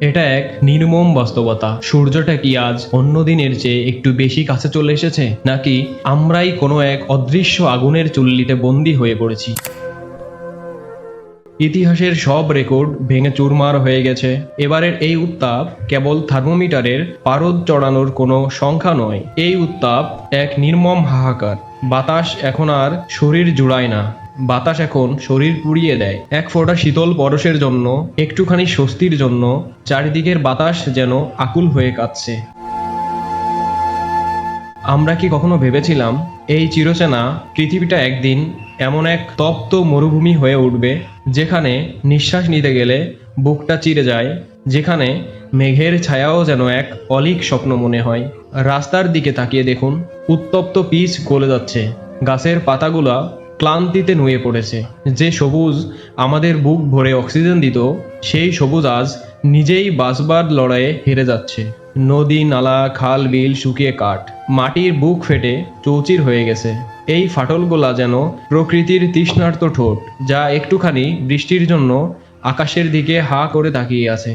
এটা এক নির্মম বাস্তবতা। সূর্যটা কি আজ অন্য দিনের চেয়ে একটু বেশি কাছে চলে এসেছে, নাকি আমরাই কোনো এক অদৃশ্য আগুনের চুল্লিতে বন্দী হয়ে পড়েছি? ইতিহাসের সব রেকর্ড ভেঙে চুরমার হয়ে গেছে। এবারের এই উত্তাপ কেবল থার্মোমিটারের পারদ চড়ানোর কোনো সংখ্যা নয়, এই উত্তাপ এক নির্মম হাহাকার। বাতাস এখন আর শরীর জুড়ায় না, বাতাস এখন শরীর পুড়িয়ে দেয়। এক ফোঁটা শীতল পরশের জন্য, একটুখানি স্বস্তির জন্য চারিদিকের বাতাস যেন আকুল হয়ে কাঁদছে। আমরা কি কখনো ভেবেছিলাম এই চিরচেনা পৃথিবীটা একদিন এমন এক তপ্ত মরুভূমি হয়ে উঠবে, যেখানে নিঃশ্বাস নিতে গেলে বুকটা চিরে যায়, যেখানে মেঘের ছায়াও যেন এক অলীক স্বপ্ন মনে হয়? রাস্তার দিকে তাকিয়ে দেখুন, উত্তপ্ত পিচ গলে যাচ্ছে, গাছের পাতাগুলা ক্লান্তিতে নুয়ে পড়েছে। যে সবুজ আমাদের বুক ভরে অক্সিজেন দিত, সেই সবুজ আজ নিজেই বাঁচবার লড়াইয়ে হেরে যাচ্ছে। নদী, নালা, খাল, বিল শুকিয়ে কাঠ, মাটির বুক ফেটে চৌচির হয়ে গেছে। এই ফাটলগুলা যেন প্রকৃতির তৃষ্ণার্ত ঠোঁট, যা একটুখানি বৃষ্টির জন্য আকাশের দিকে হা করে তাকিয়ে আছে।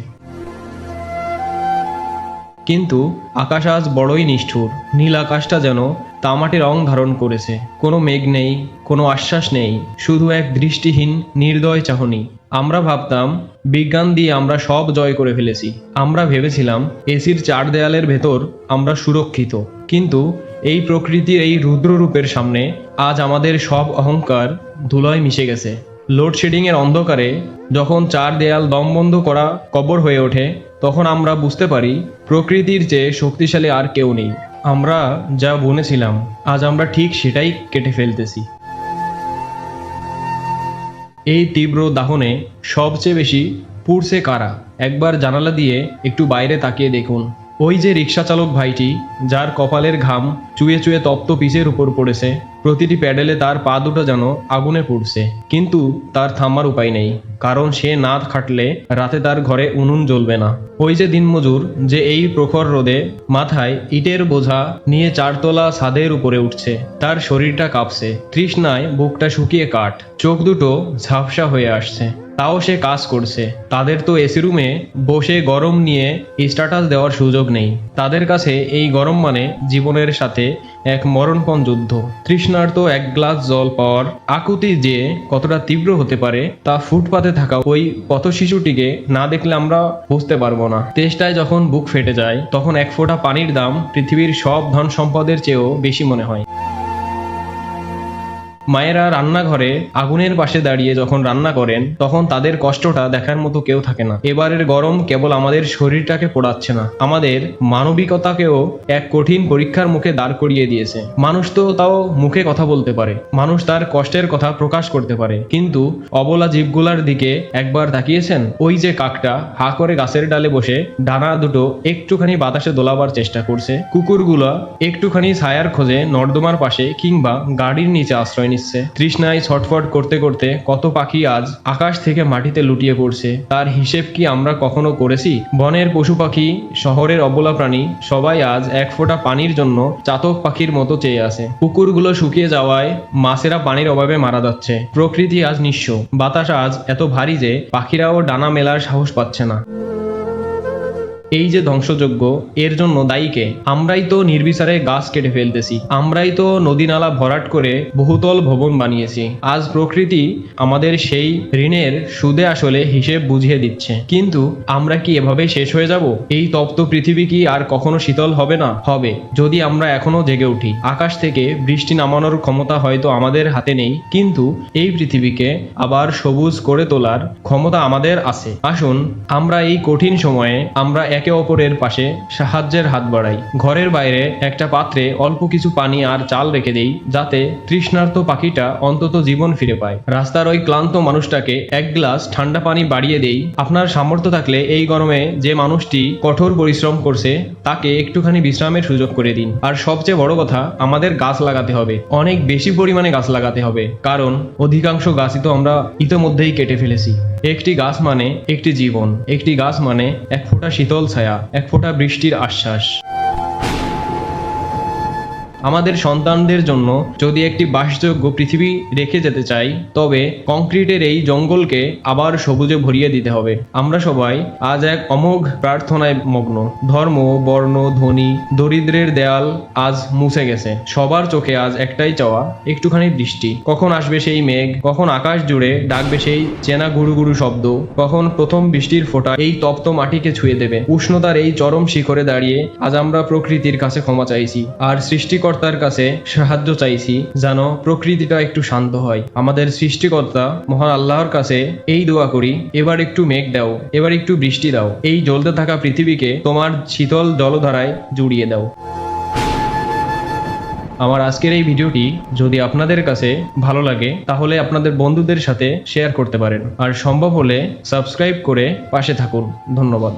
কিন্তু আকাশ আজ বড়ই নিষ্ঠুর। নীল আকাশটা যেন তামাটে রং ধারণ করেছে। কোনো মেঘ নেই, কোনো আশ্বাস নেই, শুধু এক দৃষ্টিহীন নির্দয় চাহনি। আমরা ভাবতাম বিজ্ঞান দিয়ে আমরা সব জয় করে ফেলেছি। আমরা ভেবেছিলাম এসির চার দেয়ালের ভেতর আমরা সুরক্ষিত। কিন্তু এই প্রকৃতির এই রুদ্ররূপের সামনে আজ আমাদের সব অহংকার ধুলোয় মিশে গেছে। লোডশেডিং এর অন্ধকারে যখন চার দেয়াল দমবন্ধ করা কবর হয়ে ওঠে, তখন আমরা বুঝতে পারি প্রকৃতির চেয়ে শক্তিশালী আর কেউ নেই। আমরা যা বুনেছিলাম আজ আমরা ঠিক সেটাই কেটে ফেলতেছি। এই তীব্র দাহনে সবচেয়ে বেশি পুড়ছে কারা? একবার জানালা দিয়ে একটু বাইরে তাকিয়ে দেখুন। ওই যে রিক্সা চালক ভাইটি, যার কপালের ঘাম চুয়ে চুয়ে তপ্ত পিচের উপর পড়েছে, প্রতিটি প্যাডেলে তার পা দুটো যেন আগুনে পুড়ছে। কিন্তু তার থামার উপায় নেই, কারণ সে না খাটলে রাতে তার ঘরে উনুন জ্বলবে না। ওই যে দিনমজুর, যে এই প্রখর রোদে মাথায় ইটের বোঝা নিয়ে চারতলা ছাদের উপরে উঠছে, তার শরীরটা কাঁপছে, তৃষ্ণায় বুকটা শুকিয়ে কাঠ, চোখ দুটো ঝাপসা হয়ে আসছে। তাও সে কাজ করছে। তাদের তো এসি রুমে বসে গরম নিয়ে স্ট্যাটাস দেওয়ার সুযোগ নেই। তাদের কাছে এই গরম মানে জীবনের সাথে এক মরণপণ যুদ্ধ। তৃষ্ণার্ত এক গ্লাস জল পাওয়ার আকুতি যে কতটা তীব্র হতে পারে, তা ফুটপাতে থাকা ওই পথ শিশুটিকে না দেখলে আমরা বুঝতে পারবো না। তেষ্টায় যখন বুক ফেটে যায়, তখন এক ফোঁটা পানির দাম পৃথিবীর সব ধন সম্পদের চেয়েও বেশি মনে হয়। মায়েরা রান্নাঘরে আগুনের পাশে দাঁড়িয়ে যখন রান্না করেন, তখন তাদের কষ্টটা দেখার মতো কেউ থাকে না। এবারের গরম কেবল আমাদের শরীরটাকে পোড়াচ্ছে না, আমাদের মানবিকতাকেও এক কঠিন পরীক্ষার মুখে দাঁড় করিয়ে দিয়েছে। মানুষ তো তাও মুখে কথা বলতে পারে, মানুষ তার কষ্টের কথা প্রকাশ করতে পারে, কিন্তু অবলা জীবগুলার দিকে একবার তাকিয়েছেন? ওই যে কাকটা হা করে গাছের ডালে বসে ডানা দুটো একটুখানি বাতাসে দোলাবার চেষ্টা করছে, কুকুরগুলা একটুখানি ছায়ার খোঁজে নর্দমার পাশে কিংবা গাড়ির নিচে আশ্রয় নিচ্ছে, তৃষ্ণায় ছটফট করতে করতে কত পাখি আজ আকাশ থেকে মাটিতে লুটিয়ে পড়ছে, তার হিসেব কি আমরা কখনো করেছি? বনের পশু পাখি, শহরের অবলা প্রাণী, সবাই আজ এক ফোঁটা পানির জন্য চাতক পাখির মতো চেয়ে আছে। পুকুরগুলো শুকিয়ে যাওয়ায় মাছেরা পানির অভাবে মারা যাচ্ছে। প্রকৃতি আজ নিঃস্ব। বাতাস আজ এত ভারী যে পাখিরাও ডানা মেলার সাহস পাচ্ছে না। এই যে ধ্বংসযজ্ঞ, এর জন্য দায়ী কে? আমরাই তো নির্বিচারে গাছ কেটে ফেলতেছি, আমরাই তো নদী নালা ভরাট করে বহুতল ভবন বানিয়েছি। আজ প্রকৃতি আমাদের সেই ঋণের সুদে আসলে হিসেব বুঝিয়ে দিচ্ছে। কিন্তু আমরা কি এভাবে শেষ হয়ে যাব? এই তপ্ত পৃথিবী কি আর কখনো শীতল হবে না? হবে, যদি আমরা এখনো জেগে উঠি। আকাশ থেকে বৃষ্টি নামানোর ক্ষমতা হয়তো আমাদের হাতে নেই, কিন্তু এই পৃথিবীকে আবার সবুজ করে তোলার ক্ষমতা আমাদের আছে। আসুন আমরা এই কঠিন সময়ে আমরা একে অপরের পাশে সাহায্যের হাত বাড়াই। ঘরের বাইরে একটা পাত্রে অল্প কিছু পানি আর চাল রেখে দেই, যাতে তৃষ্ণার্ত পাখিটা অন্তত জীবন ফিরে পায়। রাস্তার ওই ক্লান্ত মানুষটাকে এক গ্লাস ঠান্ডা পানি বাড়িয়ে দেই। আপনার সামর্থ্য থাকলে এই গরমে যে মানুষটি কঠোর পরিশ্রম করছে, তাকে একটুখানি বিশ্রামের সুযোগ করে দিন। আর সবচেয়ে বড় কথা, আমাদের গাছ লাগাতে হবে, অনেক বেশি পরিমাণে গাছ লাগাতে হবে, কারণ অধিকাংশ গাছই তো আমরা ইতোমধ্যেই কেটে ফেলেছি। একটি গাছ মানে একটি জীবন, একটি গাছ মানে এক ফোঁটা শীতল ছায়া, এক ফোঁটা বৃষ্টির আশ্বাস। আমাদের সন্তানদের জন্য যদি একটি বাসযোগ্য পৃথিবী রেখে যেতে চাই, তবে কংক্রিটের এই জঙ্গলকে আবার সবুজে ভরিয়ে দিতে হবে। আমরা সবাই আজ এক অমোঘ প্রার্থনায় মগ্ন। ধর্ম, বর্ণ, ধনী, দরিদ্রের দেয়াল আজ মুছে গেছে। সবার চোখে আজ একটাই চাওয়া, একটুখানি বৃষ্টি। কখন আসবে সেই মেঘ, কখন আকাশ জুড়ে ডাকবে সেই চেনা গুরু গুরু শব্দ, কখন প্রথম বৃষ্টির ফোঁটা এই তপ্ত মাটিকে ছুঁয়ে দেবে। উষ্ণতার এই চরম শিখরে দাঁড়িয়ে আজ আমরা প্রকৃতির কাছে ক্ষমা চাইছি আর সৃষ্টিকর্তার কাছে সাহায্য চাইছি, যেন প্রকৃতিটা একটু শান্ত হয়। আমাদের সৃষ্টিকর্তা মহান আল্লাহর কাছে এই দোয়া করি, এবার একটু মেঘ দাও, এবার একটু বৃষ্টি দাও, এই জ্বলতে থাকা পৃথিবীকে তোমার শীতল জলধারায় জুড়িয়ে দাও। আমার আজকের এই ভিডিওটি যদি আপনাদের কাছে ভালো লাগে তাহলে আপনাদের বন্ধুদের সাথে শেয়ার করতে পারেন, আর সম্ভব হলে সাবস্ক্রাইব করে পাশে থাকুন। ধন্যবাদ।